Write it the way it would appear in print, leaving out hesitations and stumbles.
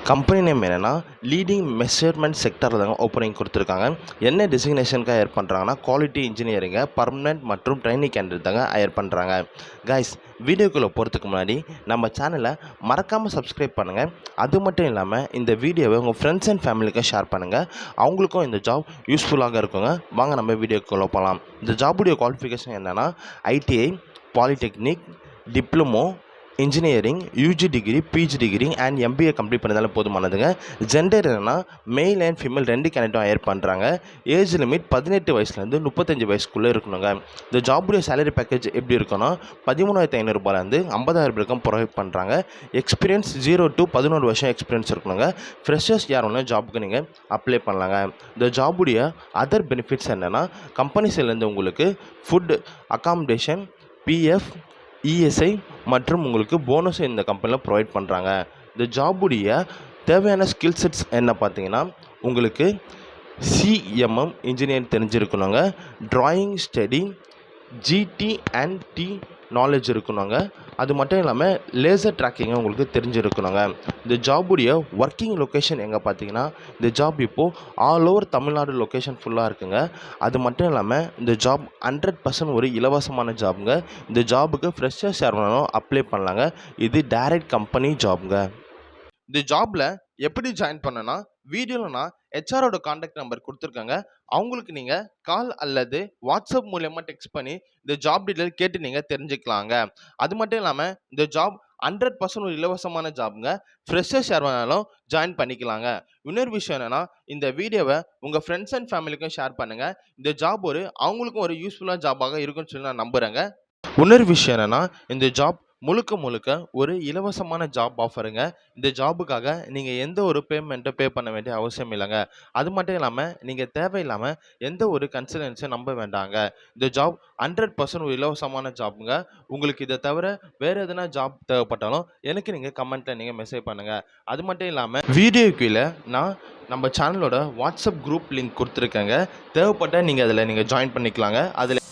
Company name என்னென்னா leading measurement செக்டரில் தாங்க opening கொடுத்துருக்காங்க. என்ன டெசிக்னேஷனுக்காக ஹையர் பண்ணுறாங்கன்னா குவாலிட்டி இன்ஜினியரிங்கை பர்மனெண்ட் மற்றும் ட்ரைனிங் கேண்டிடேட் தாங்க ஹையர் பண்ணுறாங்க. கைஸ், வீடியோக்குள்ளே போகிறதுக்கு முன்னாடி நம்ம சேனலை மறக்காமல் சப்ஸ்கிரைப் பண்ணுங்கள். அது மட்டும் இல்லாமல் இந்த வீடியோவை உங்கள் ஃப்ரெண்ட்ஸ் அண்ட் ஃபேமிலிக்கு ஷேர் பண்ணுங்கள். அவங்களுக்கும் இந்த ஜாப் யூஸ்ஃபுல்லாக இருக்குங்க. வாங்க நம்ம வீடியோக்குள்ளே போகலாம். இந்த ஜாபுடைய குவாலிஃபிகேஷன் என்னென்னா ITI, polytechnic, diploma, engineering, UG degree, PG degree and MBA complete பண்ணதாலும் போதுமானதுங்க. ஜெண்டர் என்னென்னா மேல் அண்ட் ஃபீமேல் 2 கேண்டிடேட்டும் ஹையர் பண்ணுறாங்க. ஏஜ் லிமிட் 18 வயசுலேருந்து 35 வயசுக்குள்ளே இருக்கணுங்க. இந்த ஜாபுடைய சேலரி பேக்கேஜ் எப்படி இருக்குன்னா 13,500 50,000 வரைக்கும் ப்ரொவைட் பண்ணுறாங்க. எக்ஸ்பீரியன்ஸ் 0 to 11 வருஷம் எக்ஸ்பீரியன்ஸ் இருக்கணுங்க. ஃப்ரெஷர்ஸ் யார் ஒன்று ஜாபுக்கு நீங்கள் அப்ளை பண்ணலாங்க. இந்த ஜாபுடைய அதர் பெனிஃபிட்ஸ் என்னென்னா கம்பெனிஸ்லேருந்து உங்களுக்கு ஃபுட், அகாமடேஷன், பிஎஃப், இஎஸ்ஐ மற்றும் உங்களுக்கு போனஸ் இந்த கம்பெனியில் ப்ரொவைட் பண்ணுறாங்க. இந்த ஜாபுடைய தேவையான ஸ்கில் செட்ஸ் என்ன பார்த்தீங்கன்னா உங்களுக்கு சிஎம்எம் இன்ஜினியரிங் தெரிஞ்சிருக்கணுங்க. Drawing study, GD and T knowledge இருக்கணுங்க. அது மட்டும் இல்லாமல் லேசர் ட்ராக்கிங்கை உங்களுக்கு தெரிஞ்சிருக்கணுங்க. இந்த ஜாபுடைய ஒர்க்கிங் லொக்கேஷன் எங்கே பார்த்தீங்கன்னா இந்த ஜாப் இப்போது ஆல் ஓவர் தமிழ்நாடு லொக்கேஷன் ஃபுல்லாக இருக்குங்க. அது மட்டும் இல்லாமல் இந்த ஜாப் 100% ஒரு இலவசமான ஜாபுங்க. இந்த ஜாபுக்கு ஃப்ரெஷர்ஸ் யார் வேணாலும் அப்ளை பண்ணலாங்க. இது டைரக்ட் கம்பெனி ஜாபுங்க. இந்த ஜாபில் எப்படி ஜாயின் பண்ணனா வீடியோவில் நான் ஹெச்ஆரோட காண்டாக்ட் நம்பர் கொடுத்துருக்காங்க. அவங்களுக்கு நீங்கள் கால் அல்லது வாட்ஸ்அப் மூலயமா டெக்ஸ்ட் பண்ணி இந்த ஜாப் டீட்டெயில் கேட்டு நீங்கள் தெரிஞ்சுக்கலாங்க. அது மட்டும் இல்லாமல் இந்த ஜாப் 100% ஒரு இலவசமான ஜாபுங்க. ஃப்ரெஷர்ஸ் யார் வேணாலும் ஜாயின் பண்ணிக்கலாங்க. இன்னொரு விஷயம் என்னென்னா இந்த வீடியோவை உங்கள் ஃப்ரெண்ட்ஸ் அண்ட் ஃபேமிலிக்கும் ஷேர் பண்ணுங்கள். இந்த ஜாப் அவங்களுக்கும் ஒரு யூஸ்ஃபுல்லான ஜாபாக இருக்குன்னு சொல்லி நான் நம்புகிறேங்க. இன்னொரு விஷயம் என்னென்னா இந்த ஜாப் முழுக்க முழுக்க ஒரு இலவசமான ஜாப் ஆஃபருங்க. இந்த ஜாபுக்காக நீங்கள் எந்த ஒரு பேமெண்ட்டை பே பண்ண வேண்டிய அவசியம் இல்லைங்க. அது மட்டும் இல்லாமல் நீங்கள் தேவையில்லாமல் எந்த ஒரு கன்சல்டன்சியும் நம்ப வேண்டாங்க. இந்த ஜாப் 100% ஒரு இலவசமான ஜாப்புங்க. உங்களுக்கு இதை தவிர வேறு எதனா ஜாப் தேவைப்பட்டாலும் எனக்கு நீங்கள் கமெண்ட்டில் நீங்கள் மெசேஜ் பண்ணுங்கள். அது மட்டும் இல்லாமல் வீடியோ கீழே நான் நம்ம சேனலோட வாட்ஸ்அப் குரூப் லிங்க் கொடுத்துருக்கேங்க. தேவைப்பட்டால் நீங்கள் அதில் ஜாயின் பண்ணிக்கலாங்க. அதில்